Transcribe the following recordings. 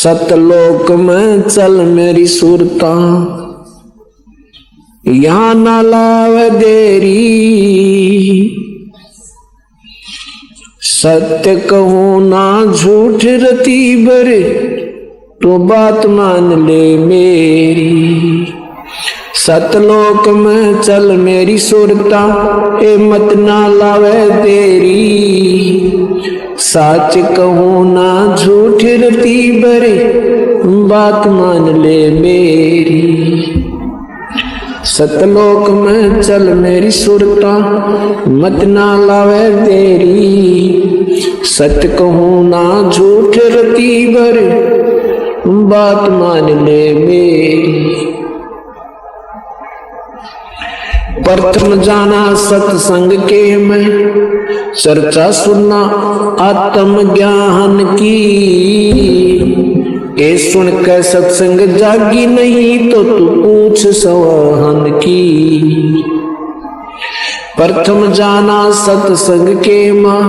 सतलोक में चल मेरी सुरता, यहाँ ना लावे देरी। सत्य कहूं ना झूठ रती बरे, तो बात मान ले मेरी। सतलोक में चल मेरी सुरता, ए मत ना लावे देरी। सच कहूं ना झूठ रती बरे, बात मान ले मेरी। सतलोक में चल मेरी सुरता, मत ना लावे देरी। सत्य कहूं ना झूठ रती बरे, बात मान ले मेरी। प्रथम जाना सत्संग के मैं, चर्चा सुनना आत्म ज्ञान की। ए सुन के सत्संग जागी नहीं, तो तू पूछ सवाहन की। प्रथम जाना सत्संग के मां,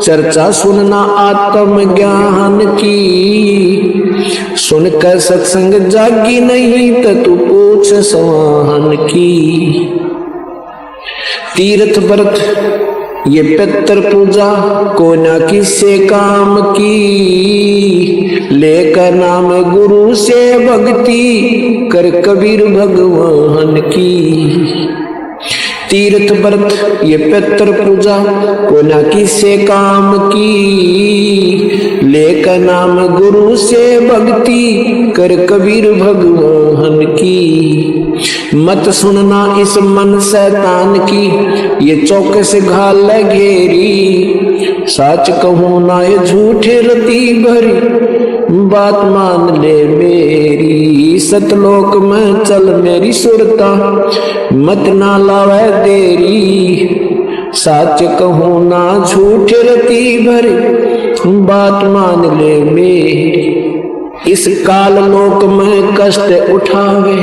चर्चा सुनना आत्म ज्ञान की। सुन के सत्संग जागी नहीं, तो तू पूछ सवाहन की। तीर्थ व्रत ये पितर पूजा, को न किसे काम की। लेकर नाम गुरु से भक्ति, कर कबीर भगवान की। तीर्थ व्रत ये पितर पूजा, को न किसे काम की। लेकर नाम गुरु से भक्ति, कर कबीर भगवान की। मत सुनना इस मन शैतान की, ये चौकस घाल घेरी। सच कहूं ना ये झूठे रती भरी, बात मान ले मेरी। सतलोक में चल मेरी सुरता, मत ना लावे देरी। सच कहूं ना झूठे रती भरी, बात मान ले मेरी। इस काल लोक में कष्ट उठावे,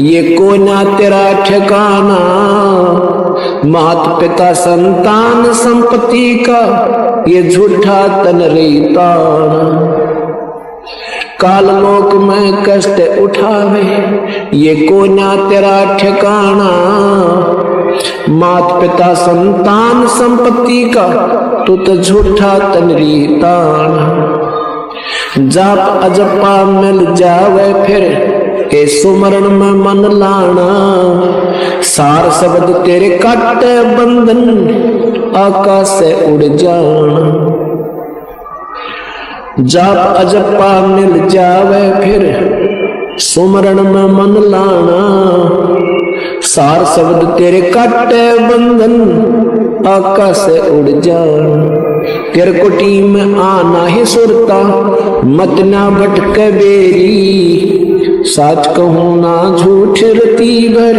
ये कोई ना तेरा ठिकाना। मात पिता संतान संपत्ति का, ये झूठा तन रीता। काल लोक में कष्ट उठावे, ये कोई ना तेरा ठिकाना। मात पिता संतान संपत्ति का, तू तो झूठा तन रीता। जाप अजपा मिल जावे फिर, ए सुमरण में मन लाना। सार शब्द तेरे काटे बंधन, आकाश से उड़ जाना। जाप अजपा मिल जावे फिर, सुमरण में मन लाना। सार शब्द तेरे काटे बंधन, आकाश से उड़ जाना। तिरकुटी में आना ही सुरता, मत ना भटके बेरी। सच कहूं ना झूठ रती भर,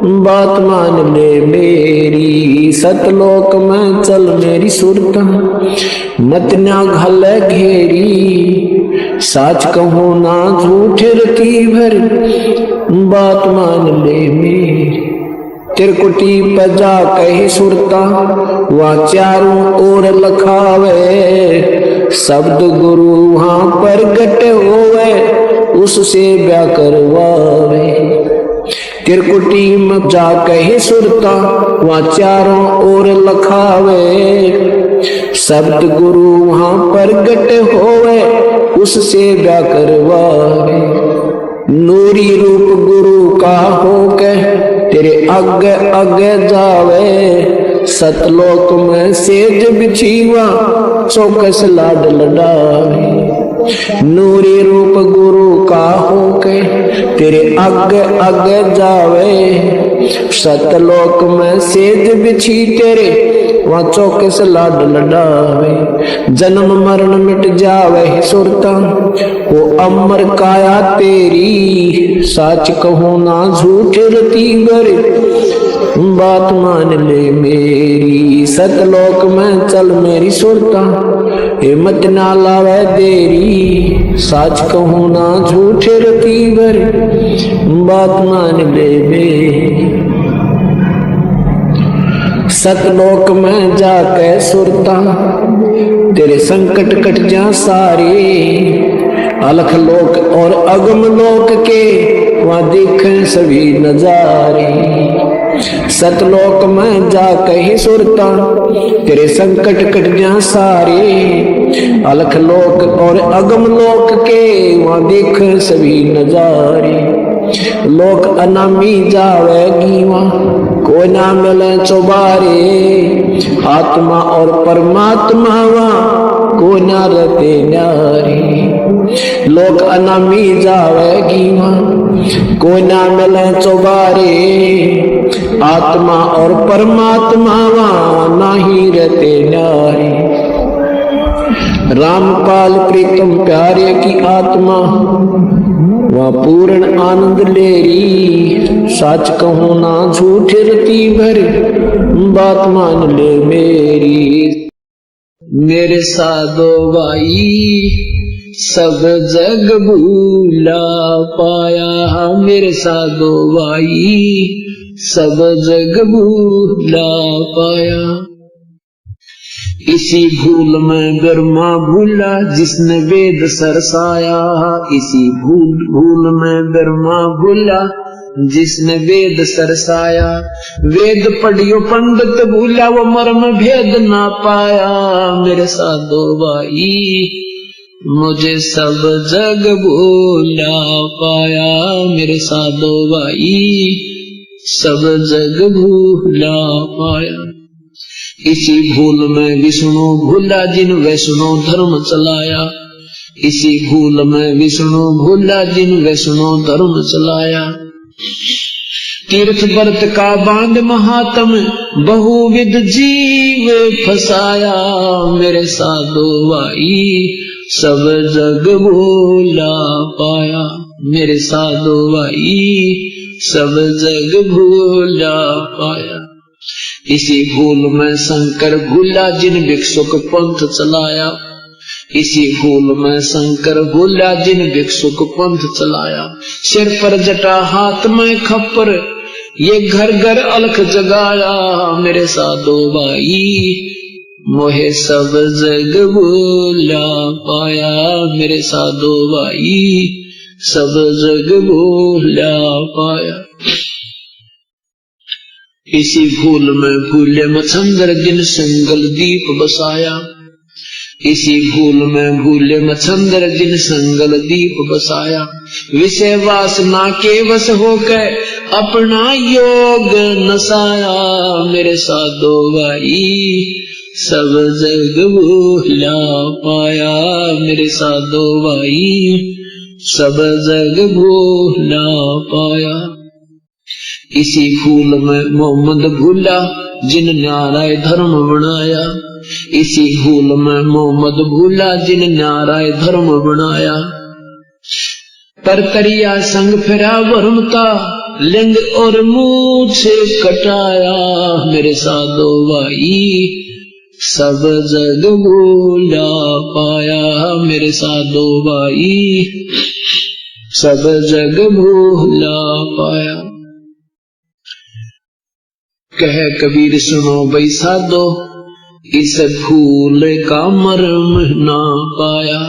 बात मान ले मेरी। सतलोक में चल मेरी सुरता, मत ना घल घेरी। सच कहूं ना झूठ रती भर, बात मान ले मेरी। तिरकुटी पर जा कही सुरता, वहाँ चारों ओर लखावे। शब्द गुरु वहाँ पर गट होवे, उससे ब्याह करवावे। तिरकुटी में जा कही सुरता, वहाँ चारों ओर लखावे। शब्द गुरु वहाँ पर गट होवे, उससे ब्याह करवावे। नूरी रूप गुरु का होके, तेरे आगे आगे जावे। सतलोक में सेज बिछीवा, चौकस लाड लडावे। नूरी रूप गुरु का होके, तेरे आगे आगे जावे। सतलोक में सेज बिछी तेरे, वहाँ चौकस लाड लडावे। जन्म मरण मिट जावे सुरता, वो अमर काया तेरी। सच कहूं ना झूठ रती बरे, बात मान ले मेरी। सतलोक में चल मेरी सुरता, हिम्मत ना लावे देरी। सच कहूं ना झूठ रती बरे, बात मान ले मेरी। सतलोक में जाके सुरता, तेरे संकट कट जा सारे। अलख लोक और अगम लोक के वहां देखें सभी नजारे। सतलोक में जा कहीं सुरता तेरे संकट कट जा सारे। अलख लोक और अगम लोक के वहां देखें सभी नजारे। लोक अनामी जावेगी वहां कोई ना मिले चौबारे। आत्मा और परमात्मा वहां को ना रहते न्यारे। लोक अनामी जावेगी वहां कोई ना मिले चौबारे। आत्मा और परमात्मा वहां नाही रहते न्यारे। रामपाल प्रीतम प्यारे की आत्मा वह पूर्ण आनंद लेरी। सच कहूं ना झूठ रती भर बात मान ले मेरी। मेरे साधो भाई सब जग भूला पाया। मेरे साधो भाई सब जग भूला पाया। इसी भूल में ब्रह्मा भूला जिसने वेद सरसाया। इसी भूल में ब्रह्मा भूला जिसने वेद सरसाया। वेद पढ़ियो पंडित भूला वो मर्म भेद ना पाया। मेरे साधो भाई मुझे सब जग भूला पाया। मेरे साधो भाई सब जग भूला पाया। इसी भूल में विष्णु भूला जिन वैष्णो धर्म चलाया। इसी भूल में विष्णु भूला जिन वैष्णो धर्म चलाया। तीर्थ व्रत का बांध महात्म बहुविध जीव फसाया। मेरे साधो भाई सब जग भूला पाया। मेरे साधो भाई सब जग भूला पाया। इसी भूल में शंकर भूला जिन भिक्षुक पंथ चलाया। इसी भूल में शंकर भूला जिन भिक्षुक पंथ चलाया। सिर पर जटा हाथ में खप्पर ये घर घर अलख जगाया। मेरे साधो भाई मोहे सब जग भूला पाया। मेरे साधो भाई सब जग भूला पाया। इसी भूल में भूले मच्छंदर जिन संगल दीप बसाया। इसी भूल में भूले मच्छंदर जिन संगल दीप बसाया। विषय वासना के वश होकर अपना योग नसाया। मेरे साधो भाई सब जग भूला पाया। मेरे साधो भाई सब जग भूला पाया। इसी भूल में मोहम्मद भूला जिन न्याराय धर्म बनाया। इसी भूल में मोहम्मद भूला जिन न्याराय धर्म बनाया। तरतरिया संग फिरा वर्मता लिंग और मूछ कटाया। मेरे साधो भाई सब जग भूला पाया। मेरे साधो भाई सब जग भूला पाया। कह कबीर सुनो भाई साधो इस भूल का मर्म ना पाया।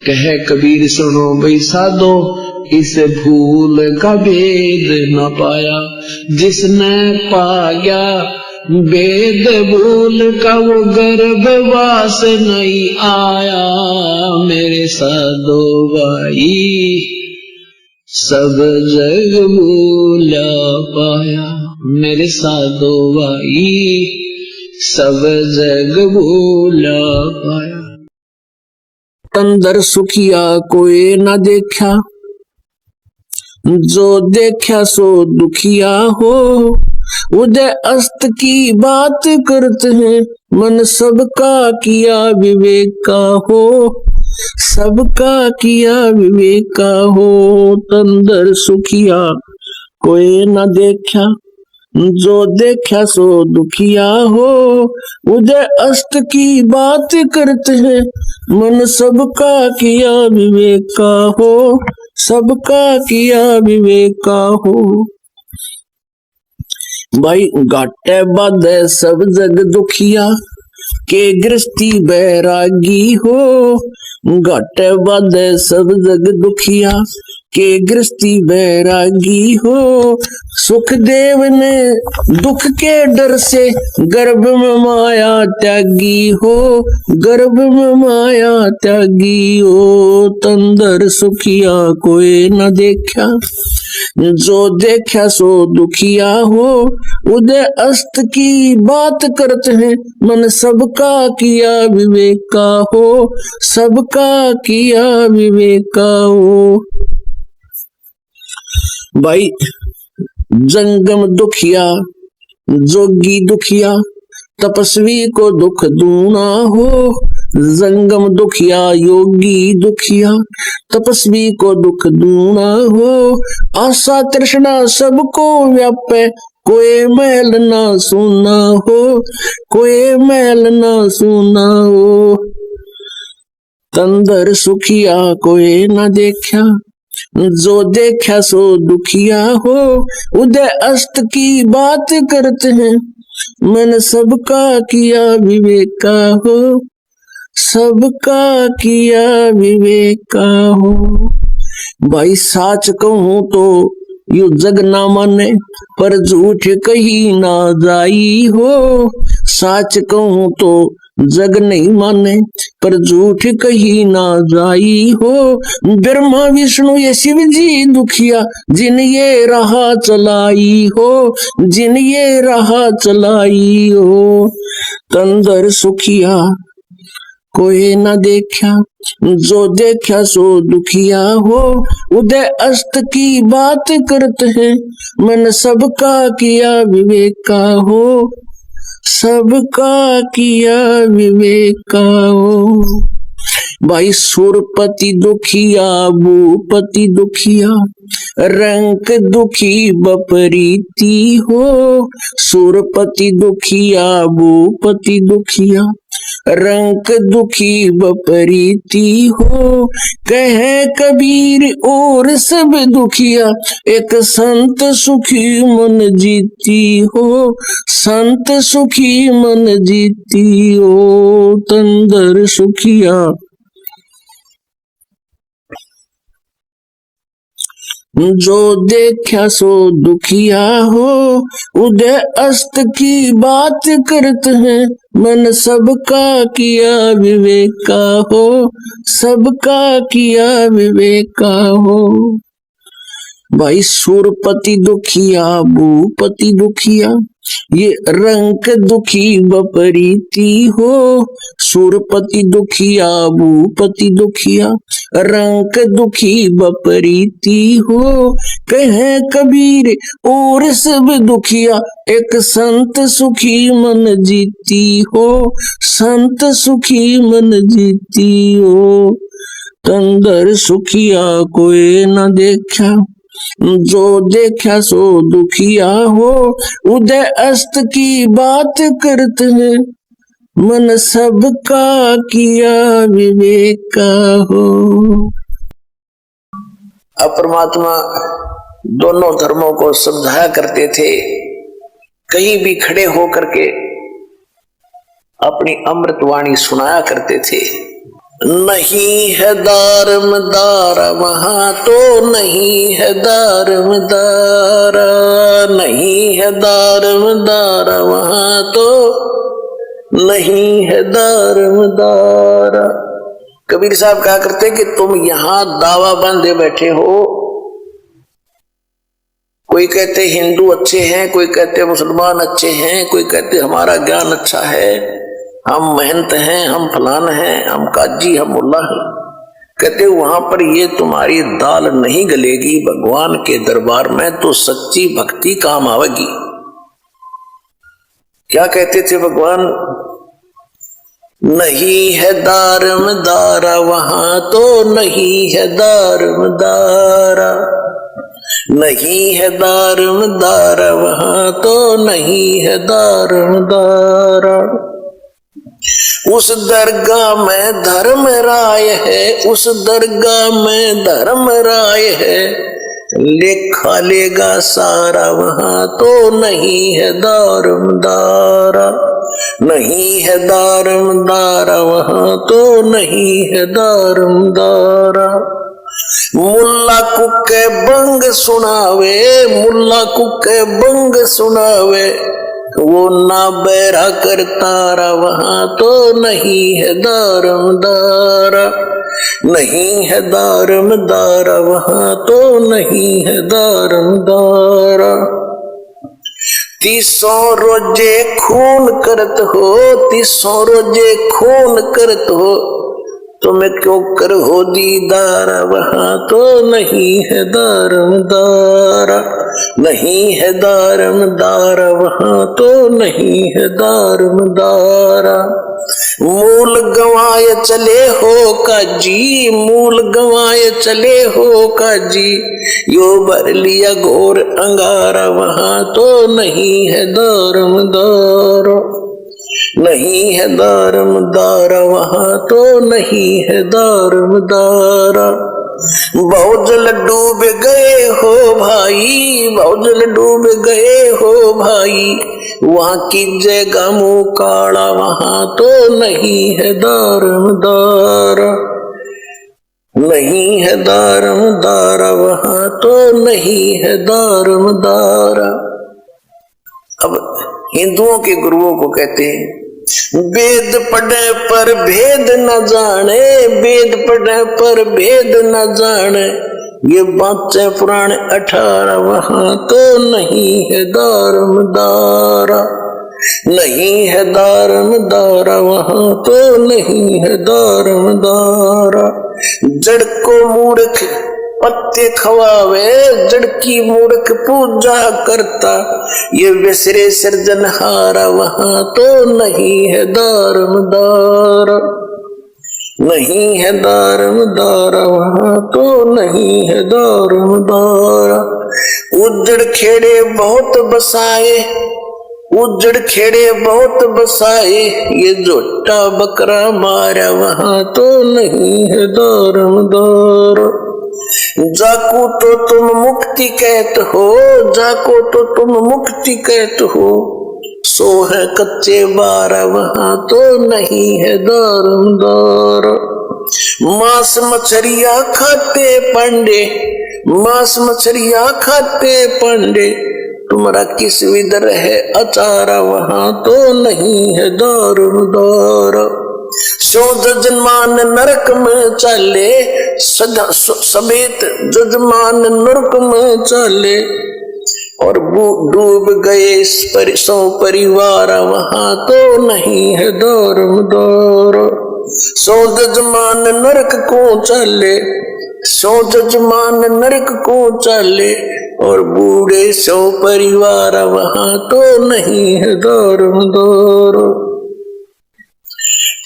कह कबीर सुनो भाई साधो इस भूल का भेद न पाया। जिसने पाया वेद भूल का वो गर्भवास नहीं आया। मेरे साधो भाई सब जग भूला पाया। मेरे साधो भाई सब जग भूला पाया। अंदर सुखिया कोई न देखा जो देखा सो दुखिया हो। उदय अस्त की बात करते हैं मन सबका किया विवेक का हो। सबका किया विवेक का हो। अंदर सुखिया कोई न देखा जो देखा सो दुखिया हो। उदय अस्त की बात करते हैं मन सबका किया विवेक का हो। सबका किया विवेक का हो। भाई घाटे बाधे सब जग दुखिया के गृहस्थी बैरागी हो। घाटे बाधे सब जग दुखिया, के गृहस्थी बैरागी हो। सुखदेव ने दुख के डर से गर्भ में माया त्यागी हो, गर्भ में माया त्यागी हो। तंदर सुखिया कोई न देखा, जो देखा सो दुखिया हो। उदय अस्त की बात करते हैं, मन सबका किया विवेका हो, सबका किया विवेका हो। भाई जंगम दुखिया, जोगी दुखिया, तपस्वी को दुख दूना हो। जंगम दुखिया, योगी दुखिया, तपस्वी को दुख दूना हो। आशा तृष्णा सबको व्यापे, कोई मैल ना सुना हो, कोई मैल ना सुना हो। तंदर सुखिया कोई न देखा, जो देखा सो दुखिया हो। उदय अस्त की बात करते हैं, मन सबका किया विवेका हो, सबका किया विवेका हो। भाई साच कहूं तो यू जग ना माने, पर झूठ कही ना जाई हो। साच कहूं तो जग नहीं माने, पर झूठ कही ना जाई हो। ब्रह्मा विष्णु ये शिव जी दुखिया, जिन ये राह चलाई हो, जिन ये राह चलाई हो। तंदर सुखिया कोई न देखा, जो देखा सो दुखिया हो। उदय अस्त की बात करते हैं, मन सबका किया विवेका हो, सबका किया विवेका हो। भाई सुरपति दुखिया, भूपति दुखिया, रंक दुखी बपरीती हो। सुरपति दुखिया, भूपति दुखिया, रंक दुखी बपरीती हो। कहे कबीर और सब दुखिया, एक संत सुखी मन जीती हो, संत सुखी मन जीती हो। तंदर सुखिया जो देखा सो दुखिया हो। उदय अस्त की बात करते हैं, मन सबका किया विवेका हो, सबका किया विवेका हो। भाई सुरपति दुखिया, भूपति दुखिया, ये रंक दुखी बपरीती हो। सुरपति दुखिया, भूपति दुखिया, रंक दुखी बपरीती हो। कहे कबीर और सब दुखिया, एक संत सुखी मन जीती हो, संत सुखी मन जीती हो। तंदर सुखिया कोई न देखा, जो देखा सो दुखिया हो। उदय अस्त की बात करते हैं, मन सबका किया विवेका हो। अब परमात्मा दोनों धर्मों को समझाया करते थे, कहीं भी खड़े होकर के अपनी अमृतवाणी सुनाया करते थे। नहीं है दारमदारा वहां तो नहीं है दारमदारा, नहीं है दारमदारा वहां तो नहीं है दारमदारा। कबीर साहब कहा करते कि तुम यहां दावा बांधे बैठे हो, कोई कहते हिंदू अच्छे हैं, कोई कहते मुसलमान अच्छे हैं, कोई कहते हमारा ज्ञान अच्छा है, हम महंत हैं, हम फलान हैं, हम काजी, हम मुल्ला हैं। कहते वहां पर ये तुम्हारी दाल नहीं गलेगी, भगवान के दरबार में तो सच्ची भक्ति काम आवेगी। क्या कहते थे भगवान? नहीं है दारमदारा वहां तो नहीं है दारमदारा, नहीं है दारमदारा वहां तो नहीं है दारमदारा। उस दरगाह में धर्म राय है, उस दरगाह में धर्म राय है, लेखा लेगा सारा वहां तो नहीं है दारमदारा। नहीं है दारमदारा वहां तो नहीं है दारमदारा। मुल्ला कुके बंग सुनावे, मुल्ला कुके बंग सुनावे, वो ना बैरा करतारा वहां तो नहीं है दारमदारा। नहीं है दारमदारा वहां तो नहीं है दारमदारा। 300 रोजे खून करत हो, 300 रोजे खून करत हो, तुम्हें क्यों कर हो दीदार वहां तो नहीं है दारमदारा। नहीं है दारमदारा वहां तो नहीं है दारमदारा। मूल गंवाए चले हो काजी, मूल गंवाए चले हो काजी, यो भर लिया घोर अंगारा वहां तो नहीं है दारमदारा। नहीं है दारमदारा वहां तो नहीं है दारमदारा। बहुजल डूब गए हो भाई, बहुजल डूब गए हो भाई, वहां की जगह मुंह काला वहां तो नहीं है दारमदारा। नहीं है दारमदारा वहां तो नहीं है दारमदारा। अब हिंदुओं के गुरुओं को कहते हैं वेद पढ़े पर भेद न जाने, वेद पढ़े पर भेद न जाने, ये बातें पुराण 18 वहां तो नहीं है दारमदारा। नहीं है दारमदारा वहां तो नहीं है दारमदारा। जड़ को मूर्ख पत्ते खवावे, जड़ की मूर्ख पूजा करता, ये विसरे सृजनहारा वहां तो नहीं है दारमदारा। नहीं है दारमदारा वहां तो नहीं है दारमदारा। उजड़ खेड़े बहुत बसाए, उजड़ खेड़े बहुत बसाए, ये जोटा बकरा मारा वहां तो नहीं है दारमदारा। जाको तो तुम मुक्ति कहत हो, जाको तो तुम मुक्ति कहत हो, सो है कच्चे बारा वहां तो नहीं है दारमदारा। मांस मछरिया खाते पंडे, मांस मछरिया खाते पंडे, तुम्हारा किस विदर है अचारा वहां तो नहीं है दारमदारा। सो जजमान नरक में चले, समेत जजमान नरक में चले, और डूब गए सौ परिवार वहां तो नहीं है दारमदारा। सो जजमान नरक को चले, सो जजमान नरक को चले, और बूढ़े 100 परिवार वहां तो नहीं है दारमदारा।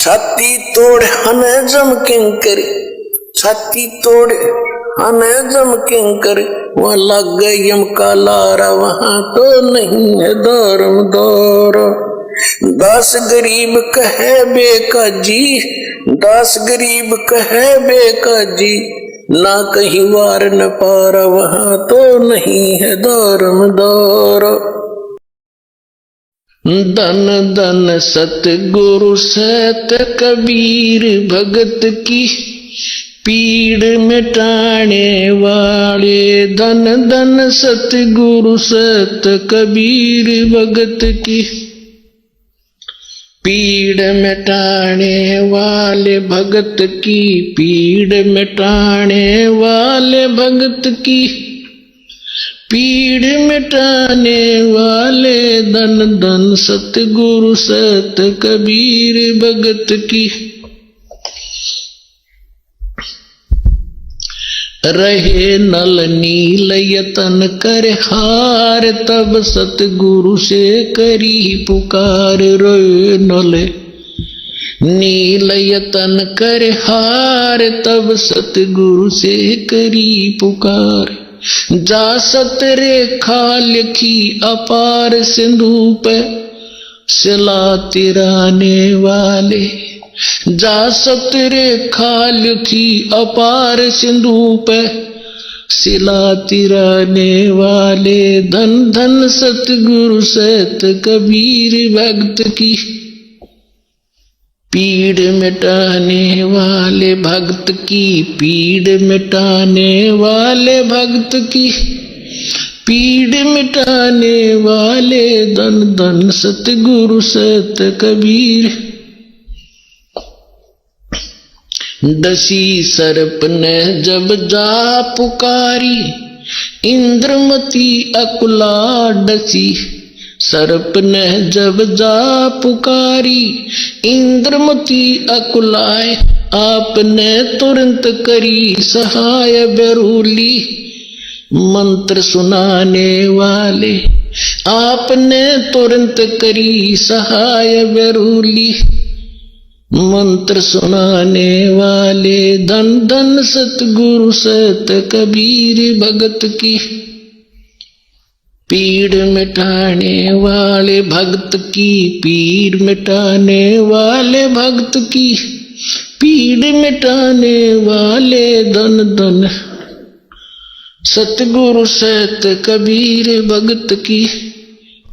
छाती तोड़ हने जम किंकर, छाती तोड़ हने जम किंकर, वहां लग गयम का लारा वहां तो नहीं है दारमदारा। 10 गरीब कहे बेकाजी, 10 गरीब कहे बेकाजी, ना कहीं वार न पारा वहां तो नहीं है दारमदारा। धन धन सतगुरु सत कबीर भगत की पीड़ मिटाने वाले। धन धन सतगुरु सत कबीर भगत की पीड़ मिटाने वाले, भगत की पीड़ मिटाने वाले, भगत की पीड़ मिटाने वाले। धन धन सतगुरु सत कबीर भगत की। रहे नल नील यतन कर हार, तब सतगुरु से करी पुकार। रहे नल नील यतन कर हार, तब सतगुरु से करी पुकार। जा सत रेखा लिखी अपार सिंधु पे, सिला तिराने वाले। जा सत रेखा लिखी अपार सिंधु पे, सिला तिराने वाले। धन धन सतगुरु सत कबीर भगत की। पीड़ मिटाने वाले भक्त की, पीड़ मिटाने वाले भक्त की, पीड़ मिटाने वाले धन धन सतगुरु सत कबीर। डसी सर्प ने जब जा पुकारी, इंद्रमती अकुला डसी। सर्प ने जब जा पुकारी, इंद्रमती अकुलाए। आपने तुरंत करी सहाय बेरूली, मंत्र सुनाने वाले। आपने तुरंत करी सहाय बेरूली, मंत्र सुनाने वाले। धन धन सतगुरु सत कबीर भगत की, पीड़ मिटाने वाले भक्त की, पीड़ मिटाने वाले भक्त की, पीड़ मिटाने वाले धन धन सतगुरु सत कबीर भगत की,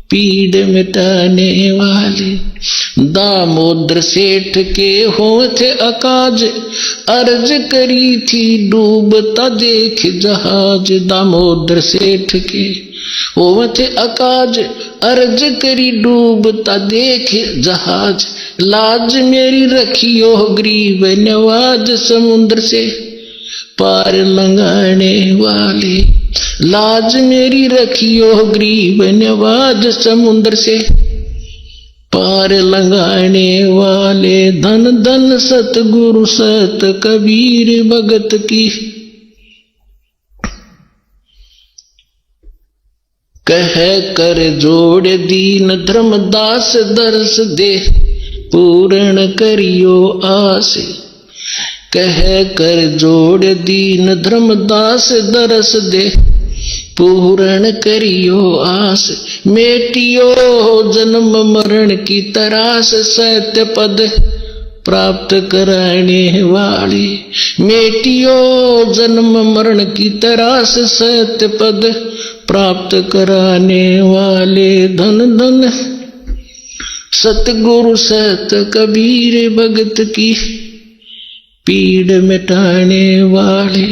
पीड़ मिटाने वाले। दामोदर सेठ के होठ अकाज, अर्ज करी थी डूबता देख जहाज। दामोदर सेठ के होठ अकाज, अर्ज करी डूबता देख जहाज। लाज मेरी रखियो गरीब नवाज, समुद्र से पार लंघाने वाले। लाज मेरी रखियो गरीब नवाज, समुद्र से पार लंघाने वाले। धन धन सतगुरु सत कबीर भगत की, कह कर जोड़ दीन धर्मदास दर्श दे, पूर्ण करियो आस। कह कर जोड़ दीन धर्मदास दर्श दे, पूर्ण करियो आस। मेटियो जन्म मरण की तरास, सत्य पद प्राप्त कराने वाले। मेटियो जन्म मरण की तरास, सत्य पद प्राप्त कराने वाले। धन धन सतगुरु सत कबीर भगत की, पीड़ मिटाने वाले।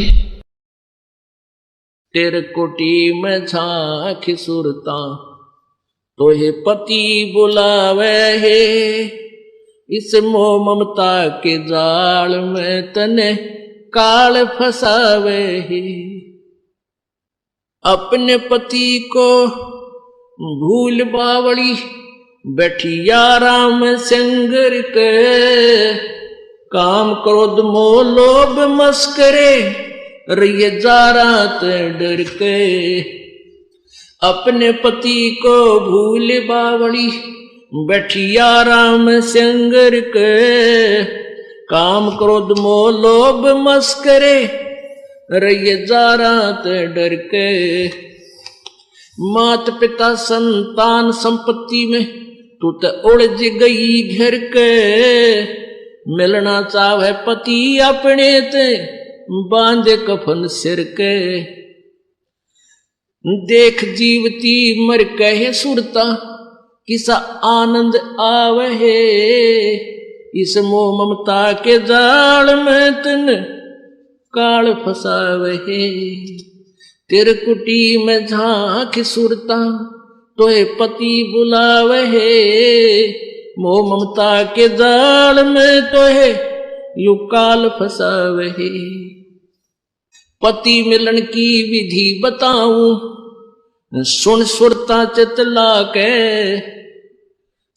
तेरे कोटी में झांक सुरता, तोहे पति बुलावे है। इस मोह ममता के जाल में तने काल फसावे है। अपने पति को भूल बावड़ी, बैठी आराम संगर के। काम क्रोध मोह लोभ मस्करे, रहिए जा रात डर के। अपने पति को भूल बावड़ी, बैठी आराम संगर के। काम क्रोध मोह लोभ मस्करे, रहिए जा रात डर के। मात पिता संतान संपत्ति में तू तो उलझ गई घर के। मिलना चाहे पति अपने ते, बांधे कफन सिर के। देख जीवती मर कहे सुरता, किसा आनंद आवे। इस मोह ममता के जाल में तन काल फसावे। तेरे कुटी में झांक सुरता, तोहे पति बुलावे। मोह ममता के जाल में तोहे यू काल फसावे। पति मिलन की विधि बताऊं, सुन सुरता चितला के।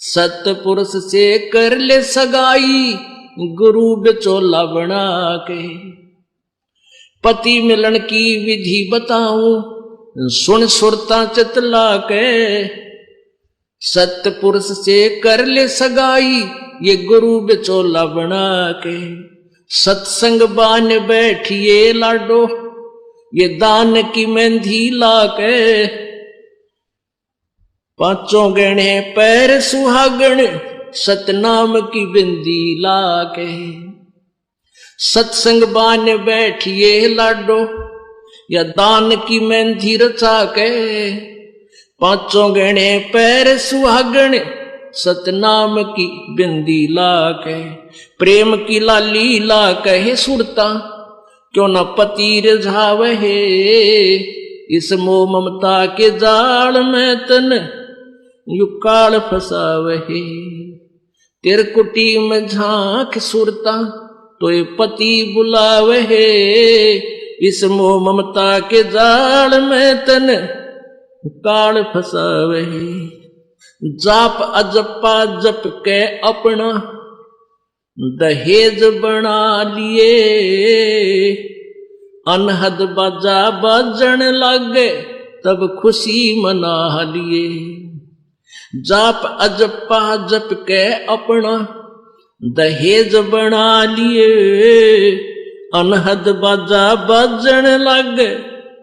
सतपुरुष से कर ले सगाई, गुरु बिचौला बना के। पति मिलन की विधि बताऊं, सुन सुरता चितला के। सतपुरुष से कर ले सगाई, ये गुरु बिचौला बना के। सत्संग बान बैठिए लाडो, ये दान की मेहंदी लाके। पांचों गणे पैर सुहागण, सतनाम की बिंदी लाके। सत्संग बान बैठिए लाडो, या दान की मेहंदी रचा के। पांचों गणे पैर सुहागण, सतनाम की बिंदी लाके, प्रेम की लाली ला कहे सुरता, क्यों न पति रिझावहे, इस मोह ममता के जाल में तन यू काल फसावहे। तेरे कुटी में झांक सुरता, तो ये पति बुलावहे, इस मोह ममता के जाल में तन काल फसावहे। जाप अजपा जप के अपना दहेज बना लिए, अनहद बाजा बाजन लागे तब खुशी मना लिए। जाप अजपा जप के अपना दहेज बना लिए, अनहद बाजा बाजन लागे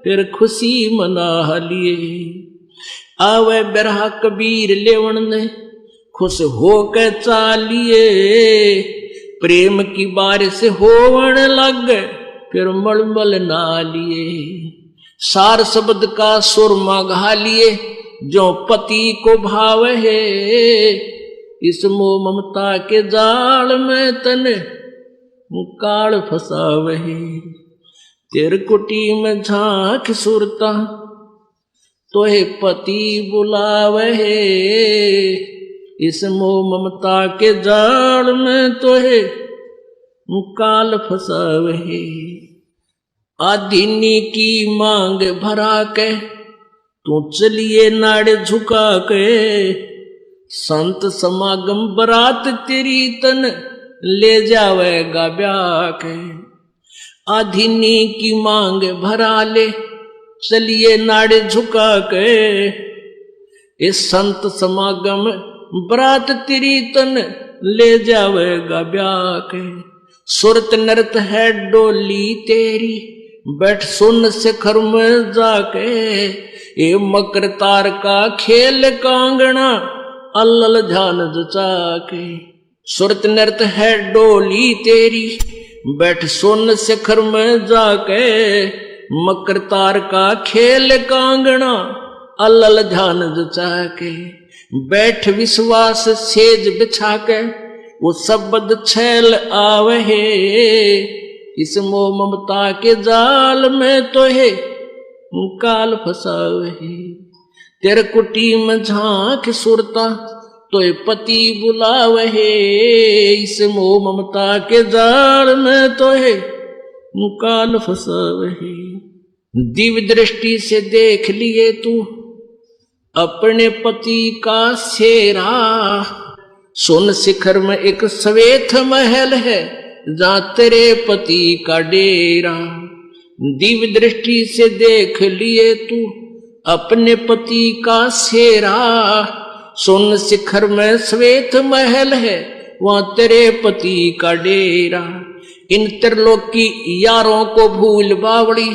फिर खुशी मना लिए। आवे बिरहा कबीर लेवन ने खुश हो के चालिए, प्रेम की बारिश होवन लग फिर मलमल ना लिए। सार शब्द का सुरमा घा लिए, जो पति को भाव है, इस मोह ममता के जाल में तने काल फसावहे। तेर कुटी में झांक सुरता, तोहे पति बुलावहे, इस मोह ममता के जाल में तोहे काल फसावहे। आधिनी की मांग भरा के, तू चलिए नाड़ झुका के, संत समागम बरात तेरी तन ले जावेगा ब्याह के। आधिनी की मांग भरा ले, चलिए नाड़े झुका के, इस संत समागम बरात तेरी तन ले जावेगा ब्याह के। सुरत नृत है डोली तेरी, बैठ सुन शिखर में जाके, ये मकर तार का खेल कांगना अल्लल ध्यान जचा के। सुरत नृत है डोली तेरी, बैठ सुन शिखर में जाके, मकर तार का खेल कांगना अल्लल ध्यान जचा के। बैठ विश्वास सेज बिछा के, वो शब्द छैल आवहे, इस मोह ममता के जाल में तो है काल फसावहे। तेरे कुटी में झांक सुरता, तो पति बुलावहे, इस मोह ममता के जाल में तो है काल फसावहे। दिव्य दृष्टि से देख लिए तू अपने पति का सेरा, सुन शिखर में एक श्वेत महल है, जहां तेरे पति का डेरा। दिव्य दृष्टि से देख लिए तू अपने पति का सेरा, सुन शिखर में श्वेत महल है, वहां तेरे पति का डेरा। इन त्रिलोकी यारों को भूल बावड़ी,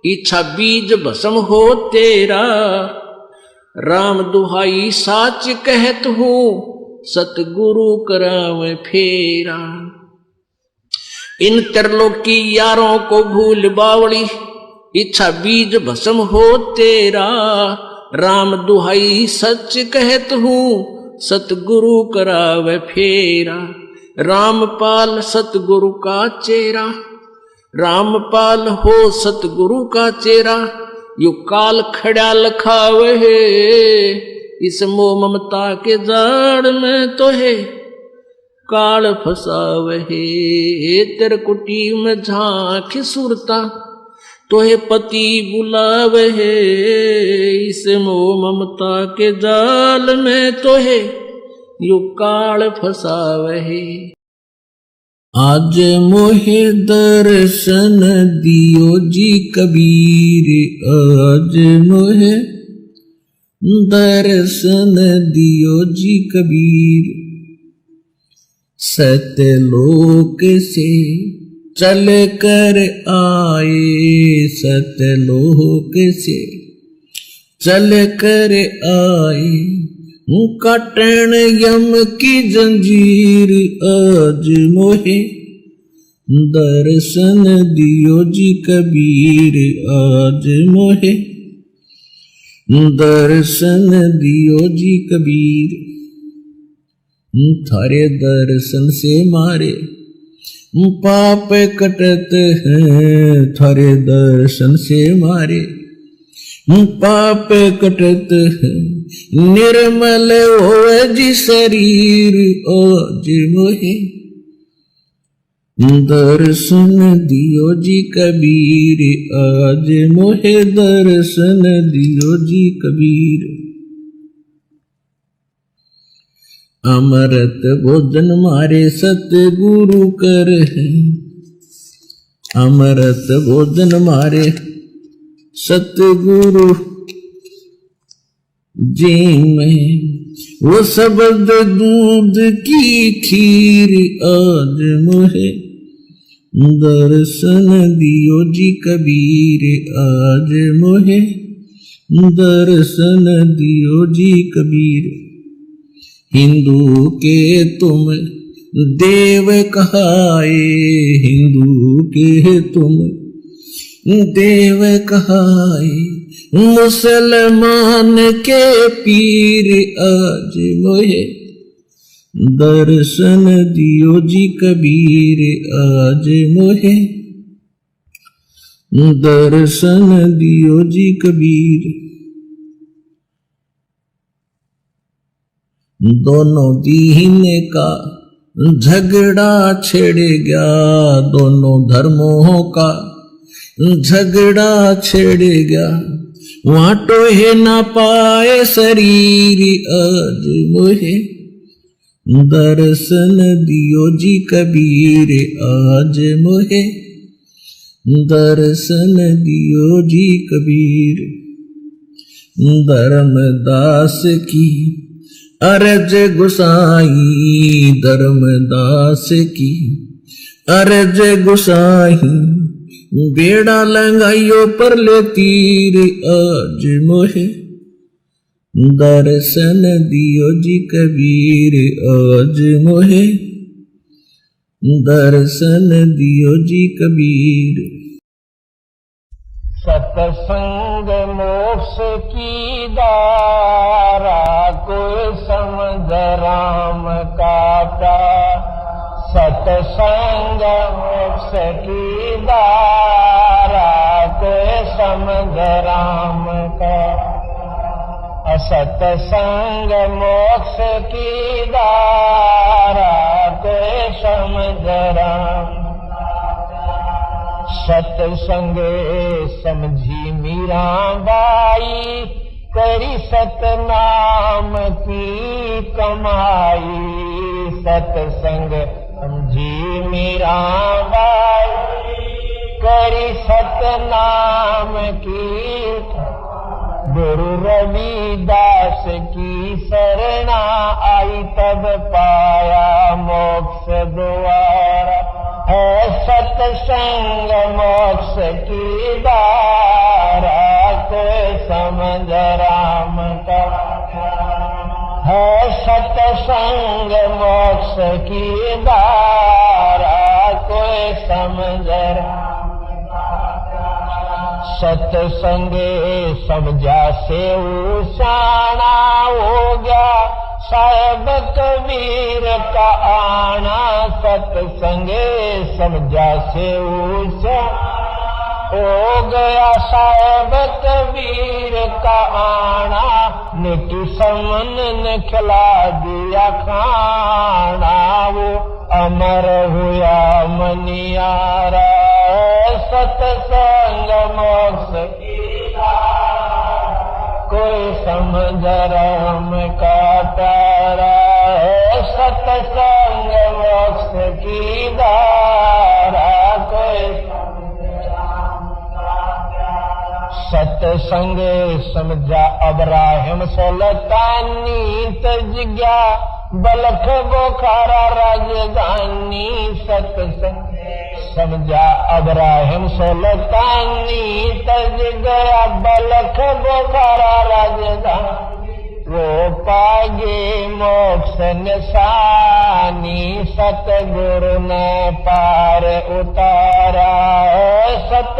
इच्छा बीज भस्म हो तेरा। राम दुहाई साच कहत हूँ, सतगुरु करावे फेरा। इन त्रिलोकी यारों को भूल बावड़ी, इच्छा बीज भस्म हो तेरा। राम दुहाई सच कहत हूँ, सतगुरु करावे फेरा। रामपाल सतगुरु का चेरा, रामपाल हो सतगुरु का चेरा। यू काल खड़ा लखावे है, इस मोह ममता के जाड़ में तो है काल फसावहे। तेरे कुटी में झांक सुरता, तो है पति बुलावहे, इस मोह ममता के जाल में तो है यू काल फसावहे। आज मोहे दर्शन दियो जी कबीर, आज मोहे दर्शन दियो जी कबीर। सतलोक से चल कर आए, सतलोक से चल कर आए। काटन यम की जंजीर, आज मोहे दर्शन दियो जी कबीर। आज मोहे दर्शन दियो जी कबीर। थारे दर्शन से मारे पाप कटत हैं, थारे दर्शन से मारे पाप कटत हैं। निर्मल होवे जी शरीर आज मोहे, दर्शन दियो जी कबीर आज मोहे, दर्शन दियो जी कबीर। अमृत भोजन मारे सतगुरु कर है, अमृत भोजन मारे सतगुरु जी में, वो शब्द दूध की खीर आज मोहे, दर्शन दियो जी कबीर आज मोहे, दर्शन दियो जी कबीर। हिंदू के तुम देव कहाए, हिंदू के तुम देव कहाए, मुसलमान के पीर आज मोहे, दर्शन दियो जी कबीर आज मोहे, दर्शन दियो जी कबीर। दोनों दीन का झगड़ा छिड़ गया, दोनों धर्मों का झगड़ा छिड़ गया, वहां टोहे ना पाए शरीर आज मोहे, दर्शन दियो जी कबीर आज मोहे, दर्शन दियो जी कबीर। धर्मदास की अरज गुसाई, धर्मदास की अरज गुसाई, बेड़ा लंगाइयो पर ले तीर आज मोहे, दर्शन दियो जी कबीर आज मोहे, दर्शन दियो जी कबीर। सत्संग मोक्ष की दारा, कोई समझ राम का प्यार। सत्संग मोक्ष की दारा, कोई समझ राम का। सत्संग मोक्ष की दारा, कोई समझ राम। सत्संगे समझी मीराबाई, करी सतनाम की कमाई। सत्संग समझी मीराबाई, करी सतनाम की। गुरु रविदास की शरणा आई, तब पाया मोक्ष द्वारा। है सत्संग मोक्ष की दारा, कोई समझ राम का। है सत्संग मोक्ष की दारा, कोई समझ राम का। सत्संगे समझा से उसाना हो गया, साहेब कबीर का आना। सत्संगे समझा से ऊंचा हो गया, साहेब कबीर का आना। निकी समन ने खिला दिया खाना, वो अमर हुआ मनियारा। सत्संग मोक्ष की दारा, कोई समझ राम का प्यारा। सत्संग मोक्ष की दारा, कोई समझ राम का प्यारा। सत्संग समझा अब्राहिम सुल्तानी, तज गया बलख बोखारा राजधानी। सत्संग समझा अब्राहिम सुल्तानी, तज गया बलख बोखारा राजधानी। वो पागे मोक्ष निशानी, सतगुरु ने पार उतारा। सत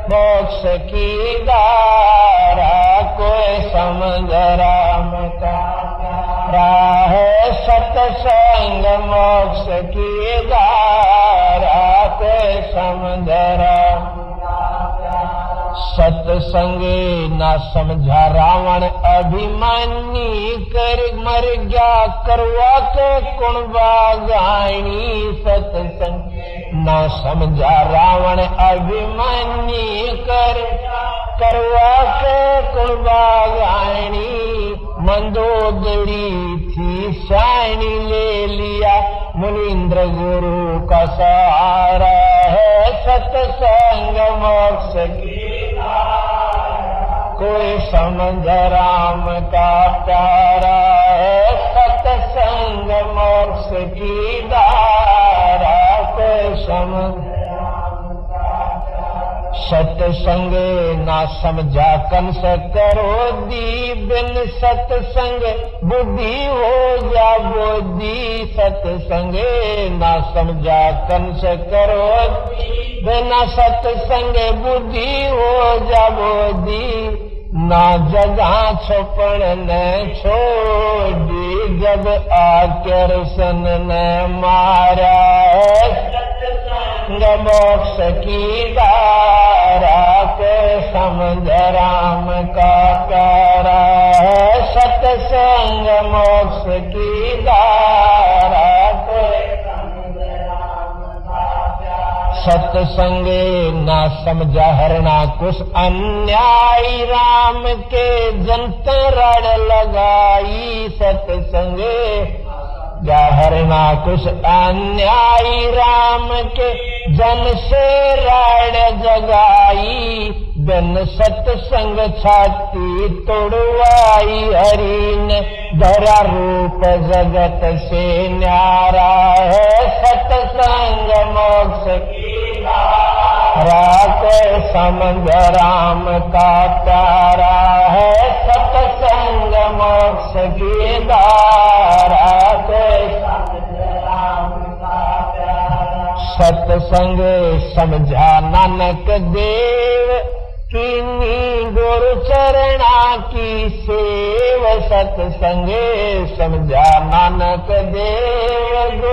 मोक्ष की दारा, कोई समझ राम का। राह सत्संग मोक्ष की धारा को समझरा। सत्संग ना समझा रावण अभिमानी कर मर गया करवा के कुणबा गायनी। सत्संग ना समझा रावण अभिमानी करवा के कुणबा गायनी। मंदोदरी थी शायनी ले लिया मुनीन्द्र गुरु का सहारा है। सत्संग मोक्ष की कोई समझ राम का प्यारा है। सत्संग मोक्ष की धारा कोई समझ। सत्संग ना समझा कंस करो दी बिन सत्संग बुद्धि हो जा बोधी। सत्संग ना समझा कंस करो बिना सत्संग बुद्धि हो जा बोधी। ना जगह छुपण न छोड़ी जब आकर सन न मारा है। मोक्ष की धारा को समझ राम का प्यारा है। सत्संग मोक्ष की धारा को सत्संग ना समझा हरना कुछ अन्यायी राम के जनता रड़ लगाई। सत्संग हरना कुछ अन्यायी राम के जन से राड़ जगाई। बिन सत्संग छाती तोड़वाई हरि ने धरा रूप जगत से न्यारा है। सत्संग मोक्ष की धारा को समझ राम का प्यारा है। सत्संग मोक्ष की धारा को सत्संग समझा नानक देव कीनी गुरु चरणा की सेव। सत्संग समझा नानक देव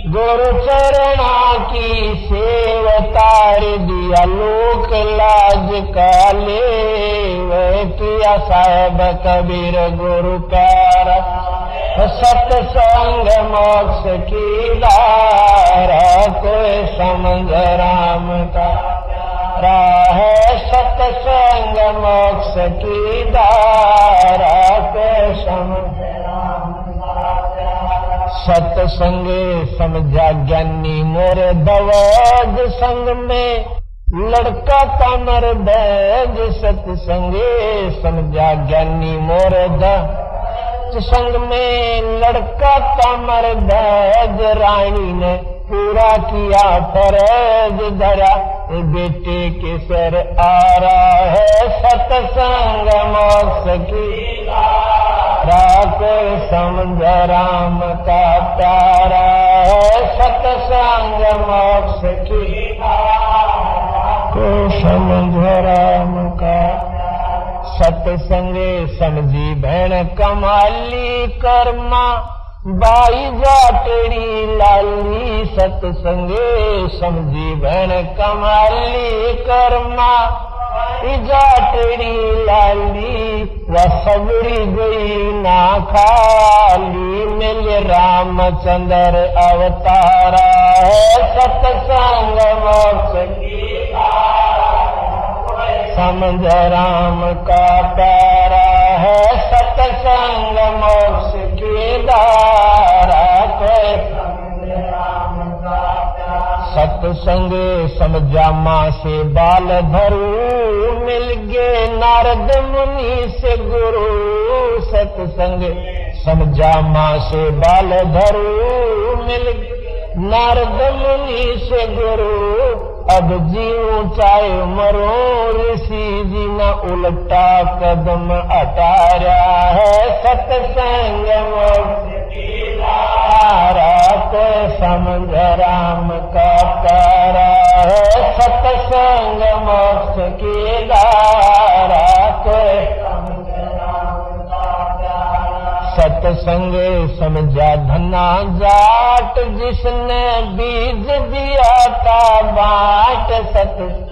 गुरु चरणा की सेव। तार दिया लोक लाज का लेव किया साहेब कबीर गुरु प्यारा। सत्संग मोक्ष की धारा को समझ राम का प्यारा है। सत्संग मोक्ष की धारा को समझ राम का प्यारा। सत्संग समझा ज्ञानी मोर दवाज संग में लड़का का मर्द। सत्संग समझा ज्ञानी मोर संग में लड़का का मर्द। रानी ने पूरा किया फर्ज धरा बेटे के सर आ रहा है। सत्संग मोक्ष की धारा को समझ राम का प्यारा है। सत्संग मोक्ष की धारा को समझ राम का। सत्संग समझी भैन कमाली कर्मा बाई जाटड़ी लाली। सत्संग समझी भैन कमाली कर्मा जाटड़ी लाली। रसबड़ी गई ना खाली मिल रामचंद्र अवतारा है। सत्संग मोक्ष की समझ राम का प्यारा है। सत्संग मोक्ष की धारा को सत्संग समझा माँ से बाल धरू मिल गए नारद मुनि से गुरु। सत्संग समझा माँ से बाल धरू मिल गए नारद मुनि से गुरु। अब जीऊं चाहे मरो ऋषि जी न उल्टा कदम हटा रहा है। सत्संग मोक्ष की धारा को समझ राम का प्यारा है। सत्संग मोक्ष की धारा को सत्संग समझा धना जाट, जिसने बीज दिया था बाट। सत्संग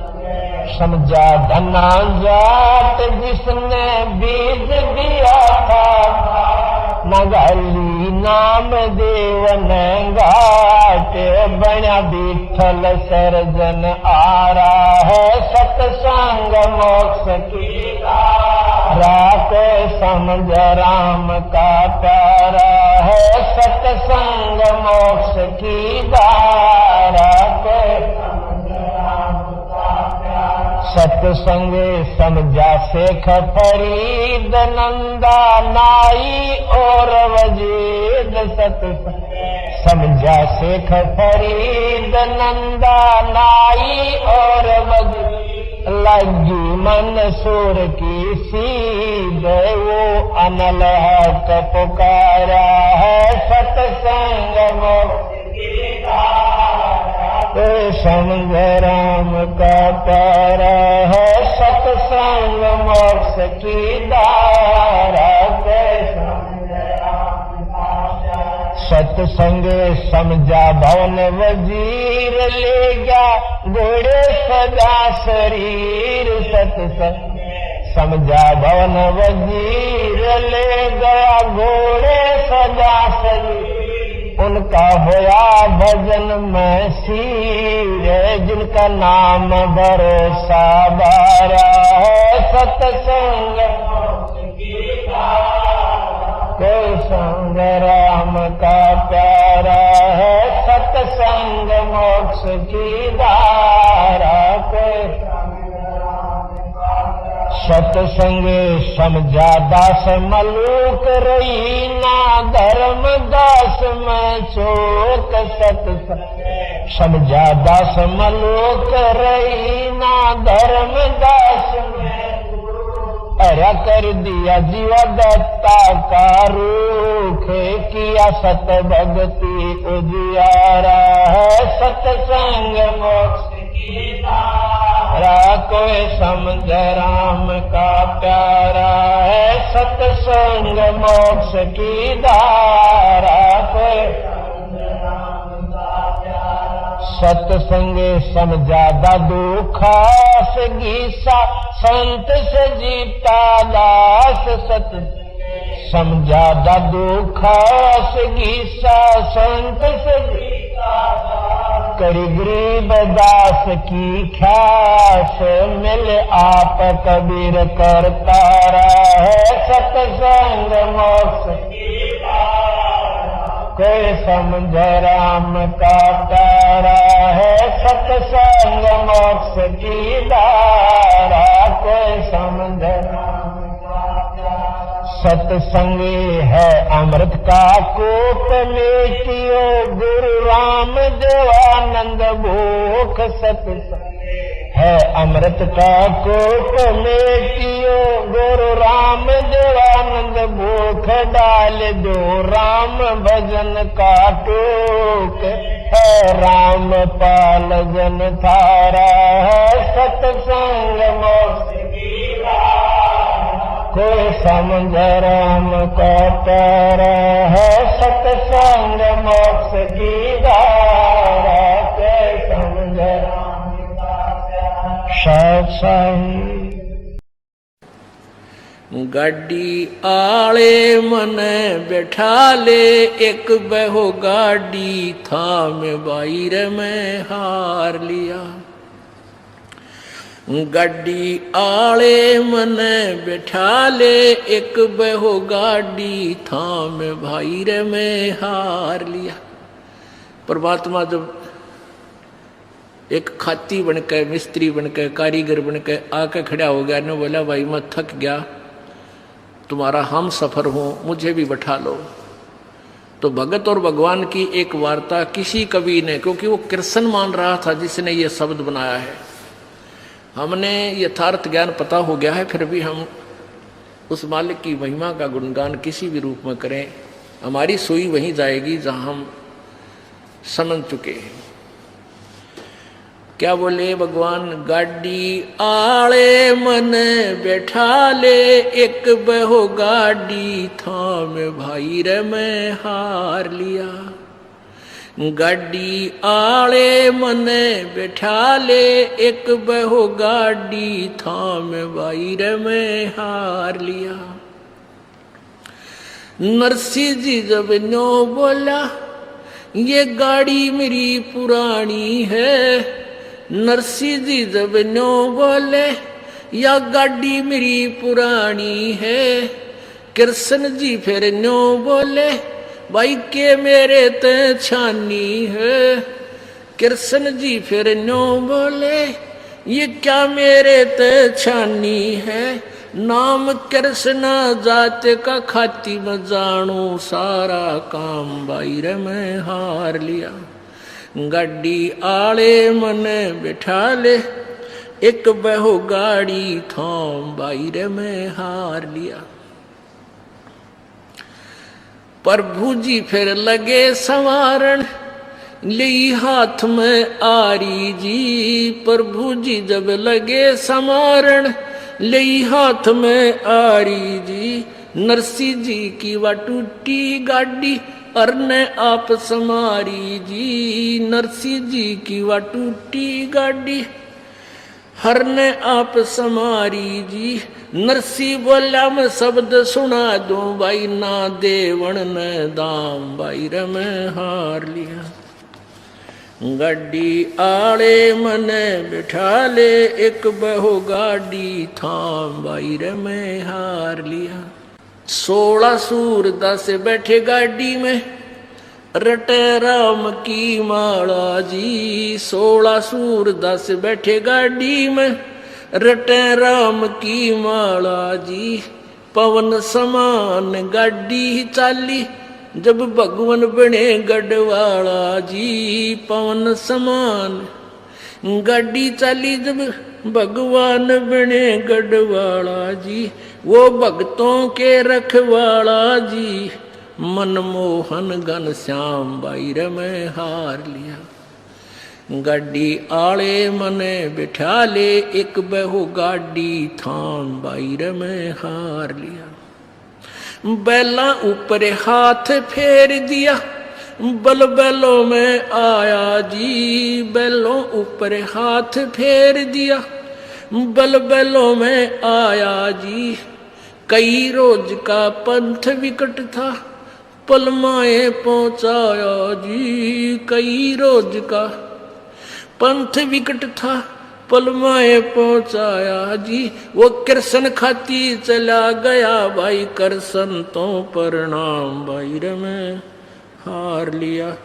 समझा धना जाट, जिसने बीज दिया था। नगाली नाम देवन घाट, बना विठल सर्जन आ रहा है। सत्संग मोक्ष की राको समझ राम का प्यारा है। सत्संग मोक्ष की धारा को सत्संग समझा शेख फरीद नंदा नाई और वजीद। सत्संग समझा शेख फरीद नंदा नाई और वजीद। लगी मंसूर की सीध, वो अनल हक पुकारा है। सत्संग मोक्ष की धारा, समझ राम का प्यारा है। सत्संग मोक्ष की धारा, सत्संग समझा भवन वजीर, ले गया घोड़े सदा शरीर। सत्संग समझा भवन वजीर, ले गया घोड़े सदा शरीर। उनका होया भजन में सीर, जिनका नाम भरोसा बारा है। सत्संग कोई संग राम का प्यारा है। सत्संग मोक्ष की धारा को सत्संग समझा दास मलूक, रही ना धर्म दास में चोक। सत्संग समझा दास मलूक, रही ना धर्म दास में। अरा कर दिया जीवा दत्ता का रूख, किया सत भक्ति उजियारा है। सत्संग मोक्ष की धारा, कोई समझ राम का प्यारा है। सत्संग मोक्ष की धारा, कोई सत्संग समझा दादू खास गीसा, संत से जीता दास। सत्संग समझा दादू खास गीसा, संत से जीता दास। करी गरीब दास की ख्यास, मिल आप कबीर करता रहा है। सत्संग मोक्ष की कोई समझ राम का प्यारा है। सत्संग मोक्ष की धारा, कोई समझ राम का प्यारा। सत्संग है अमृत का कूप, लेटियो गुरु राम देवानंद भूख। सत्संग है अमृत का कूप, लेटियो गुरु राम देवानंद भूख। डाल दो राम भजन का टूक, है राम पाल जन थारा है। सत्संग मोक्ष की धारा, कोई समझ राम का प्यारा है। सत्संग मोक्ष की धारा, कोई समझ राम का प्यारा। सत्संग गाड़ी आले मन बैठा ले, एक बहो गाड़ी था में बाहर में हार लिया। गाड़ी आले मन बैठा ले, एक बहो गाड़ी था में बाहर में हार लिया। परमात्मा जब एक खाती बनके, मिस्त्री बनके, कारीगर बनके आके खड़ा हो गया, ने बोला भाई मैं थक गया, तुम्हारा हम सफर हो, मुझे भी बैठा लो। तो भगत और भगवान की एक वार्ता किसी कवि ने, क्योंकि वो कृष्ण मान रहा था जिसने ये शब्द बनाया है, हमने यथार्थ ज्ञान पता हो गया है, फिर भी हम उस मालिक की महिमा का गुणगान किसी भी रूप में करें, हमारी सुई वहीं जाएगी जहां हम समझ चुके हैं। क्या बोले भगवान? गाड़ी आले मन बैठा ले, एक बहो गाड़ी थाम भाई रे मैं हार लिया। गाड़ी आले मन बैठा ले, एक बहो गाड़ी थाम भाई रे मैं हार लिया। नरसिंह जी जब न्यो बोला, ये गाड़ी मेरी पुरानी है। नरसिंह जी जब न्यो बोले, या गाड़ी मेरी पुरानी है। कृष्ण जी फिर न्यो बोले, भाई के मेरे ते छानी है। कृष्ण जी फिर न्यो बोले, ये क्या मेरे ते छानी है। नाम कृष्ण जात का खाती में जानू, सारा काम भाई रे मैं हार लिया। गाड़ी आले मन बिठा ले, एक बहो गाड़ी थाम भाई रे मैं हार लिया। प्रभु जी फिर लगे संवारण, ली हाथ में आरी जी। प्रभु जी जब लगे संवारण, ली हाथ में आरी जी। नरसिंह जी की वा टूटी गाड़ी, अरने आप समारी जी। नरसिंह जी की वा टूटी गाड़ी, हरने आप समारी जी। नरसिंह बोला मैं शब्द सुना दूं, भाई ना देवण ने दाम भाई रे मैं हार लिया। गाड़ी आले मने बिठा ले, एक बहो गाड़ी थाम भाई रे मैं हार लिया। 16 सूरदास बैठे गाड़ी में, रटे राम की माला जी। 16 सूरदास बैठे गाड़ी में, रटे राम की माला जी। पवन समान गाड़ी चाली, जब भगवान बने गढ़वाला जी। पवन समान गाड़ी चाली, जब भगवान बने गढ़वाला जी। वो भक्तों के रखवाला जी, मनमोहन घन श्याम भाई रे मैं हार लिया। गाड़ी आले मने बिठा ले, एक बहो गाड़ी थाम भाई रे मैं हार लिया। बैला ऊपर हाथ फेर दिया, बल बैलों में आया जी। बैलों ऊपर हाथ फेर दिया, बल बैलों में आया जी। कई रोज का पंथ विकट था, पलमाए पहुंचाया जी। कई रोज का पंथ विकट था, पलमाए पहुंचाया जी। वो कृष्ण खाती चला गया, भाई कृष्ण तो प्रणाम भाई रे मैं हार लिया।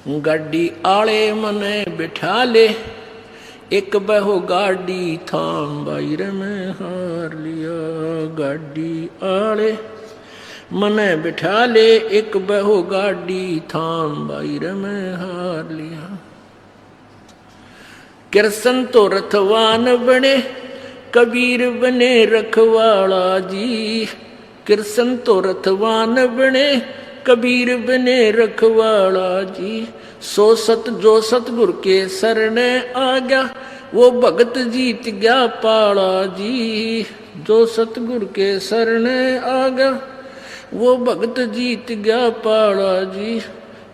गाड़ी आले मने बिठा ले, एक बहो गाड़ी थाम भाई रे मैं हार लिया। गाड़ी आले मने बिठा ले, एक बहो गाड़ी थाम भाई रे मैं हार लिया। कृष्ण तो रथवान बने, कबीर बने रखवाला जी। कृष्ण तो रथवान बने, कबीर बने रखवाला जी। सो सत जो सतगुरु के शरणे आ गया, वो भगत जीत गया पाला जी। जो सतगुरु के शरणे आ गया, वो भगत जीत गया पाला जी।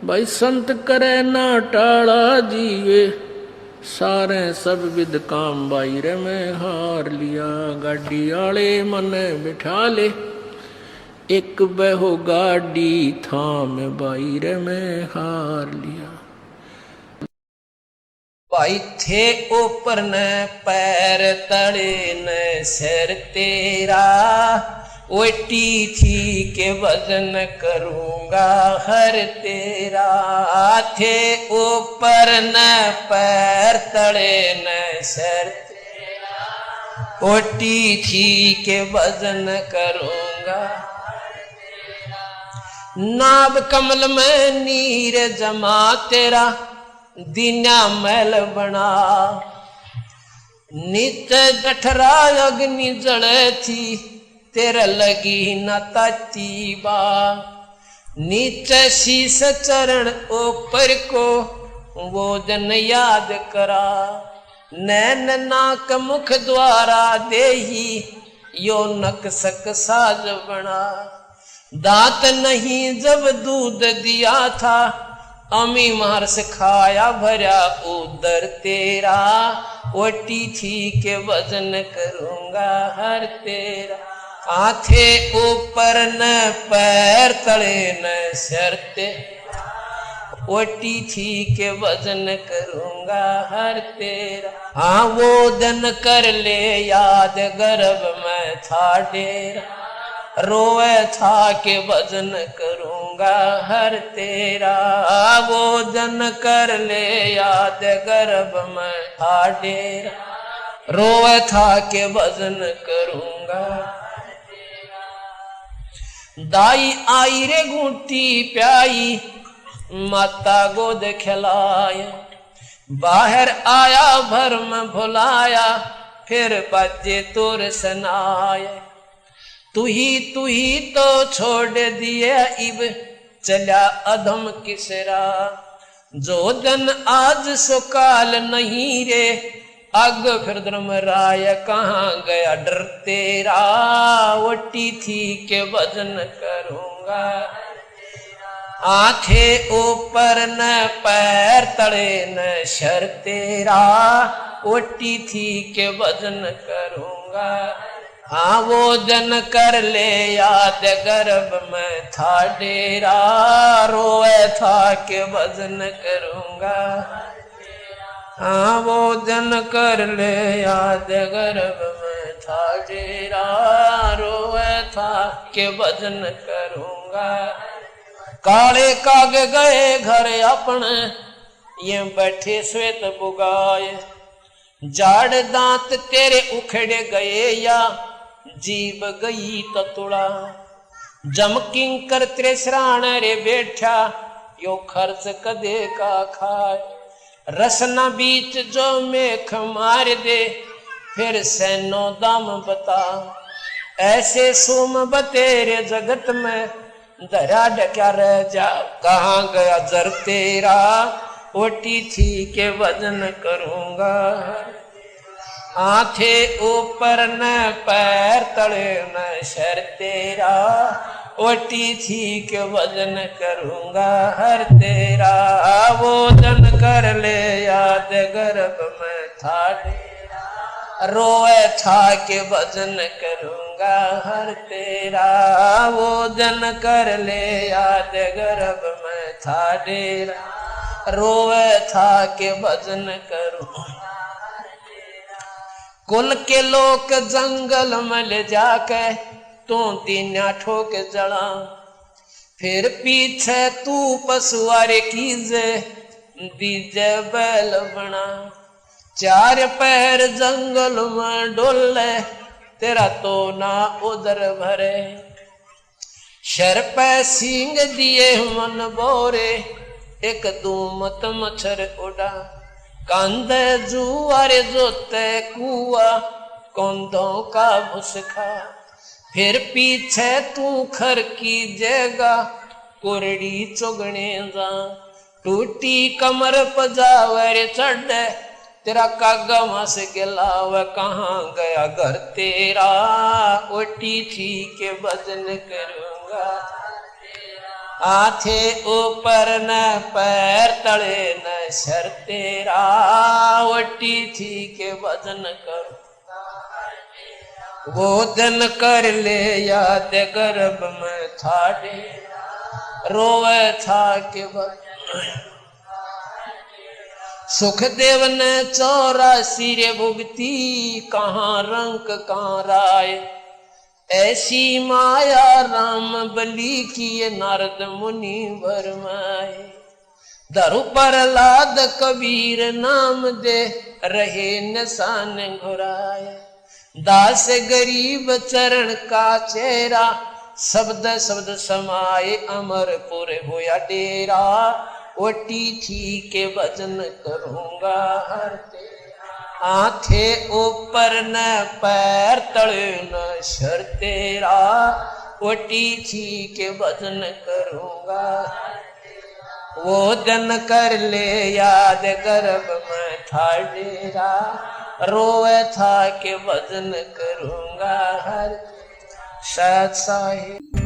भाई संत करे ना टाला जी, वे सारे सब विद काम भाई रे मैं हार लिया। गाड़ी आले मन बिठा ले, एक बहो गाड़ी थाम भाई रे मैं हार लिया। भाई थे ऊपर न पैर तले न सिर तेरा, ओटी थी के वजन करूंगा हर तेरा। थे ऊपर न पैर तले न सिर तेरा, ओटी थी के वजन करूंगा। नाभ कमल में नीर जमा तेरा, दीना मैल बना। नित जठरा अग्नि जले थी, तेरा लगी न ताती बा। नीचे शीस चरण ऊपर को, वो जन याद करा। नैन नाक मुख द्वारा देही यो नक सक साज बना। दांत नहीं जब दूध दिया था अमी मार से खाया भरा उदर तेरा। वटी थी के वजन करूंगा हर तेरा। आंखे ऊपर न पैर तले न शर्ते। वटी थी के वजन करूंगा हर तेरा। हाँ वो दिन कर ले याद गर्भ में था डेरा। रोए था के वजन करूंगा हर तेरा। वो जन कर ले याद गर्भ में था डेरा। रोए था के वजन करूंगा। दाई आई रे घूटी प्याई माता गोद खिलाया। बाहर आया भरम भुलाया फिर बजे तोर सनाया। तू ही तो छोड़ दिया इब चला अधम किसरा। जो दिन आज सुकाल नहीं रे अग फिर धर्म राय कहाँ गया डर तेरा। वटी थी के वजन करूंगा। आंखे ऊपर न पैर तड़े न शर तेरा। वटी थी के वजन करूंगा। हाँ वो जन कर ले याद गर्भ में था डेरा। रोए था के वजन करूंगा। हाँ वो जन कर ले याद गर्भ में था डेरा। रोए था के वजन करूंगा। काले काग गए घर अपने ये बैठे श्वेत बुगाए। जाड़ दांत तेरे उखड़े गए या जीव गई ततुड़ा। जम किंकर तेरे श्राण रे बैठा यो खर्च कदे का खाए। रसना बीच जो मेख मार दे फिर सैनो दाम बता। ऐसे सुम बतेरे जगत में दरा डक्या रह जा। कहाँ गया जर तेरा। ओटी थी के वजन करूंगा। आंखे ऊपर न पैर तले न शर तेरा। ओटी थी के वजन करूंगा हर तेरा। वो जन कर ले याद गर्भ में था डेरा। रोए था के वजन करूंगा हर तेरा। वो जन कर ले याद गर्भ में था डेरा। रोए था के वजन करूं। कुल के लोग जंगल में ले जाके तू दीना ठोक जड़ा। फिर पीछे तू पशुआरे कीजे दीजे बैल बना। चार पैर जंगल में डोले तेरा तो ना उधर भरे। शर पे सींग दिए मन बोरे एक दूमत मच्छर उड़ा। कांदे जुआरे जोते कुआ कौंधों का भुसखा। फिर पीछे तू खर की जगह कुरड़ी चुगने जा। टूटी कमर पजावर चढ़ तेरा कागा मास गिलाव। कहाँ गया घर तेरा। ओटी थी के वजन करूंगा। आंखे ऊपर न पैर तले न शर तेरा। वटी थी के वजन करूं। वो दिन कर ले याद गर्भ में था डेरा। रोए था के वजन। सुखदेव ने 84 रे भुगती कहाँ रंक कहाँ राय। ऐसी माया राम बलि की नारद मुनि भरमाए। धरु पर लाद कबीर नाम दे रहे निशान घुराए। दास गरीब चरण का चेहरा शब्द शब्द समाये अमरपुर होया डेरा। ओटी थी के वजन करूंगा हर तेरा। आंखे ऊपर न पैर तले न शर तेरा। ओटी थी के वजन करूंगा। वो दिन कर ले याद गर्भ में था डेरा, रोए था कि वजन करूंगा हर सत साहिब।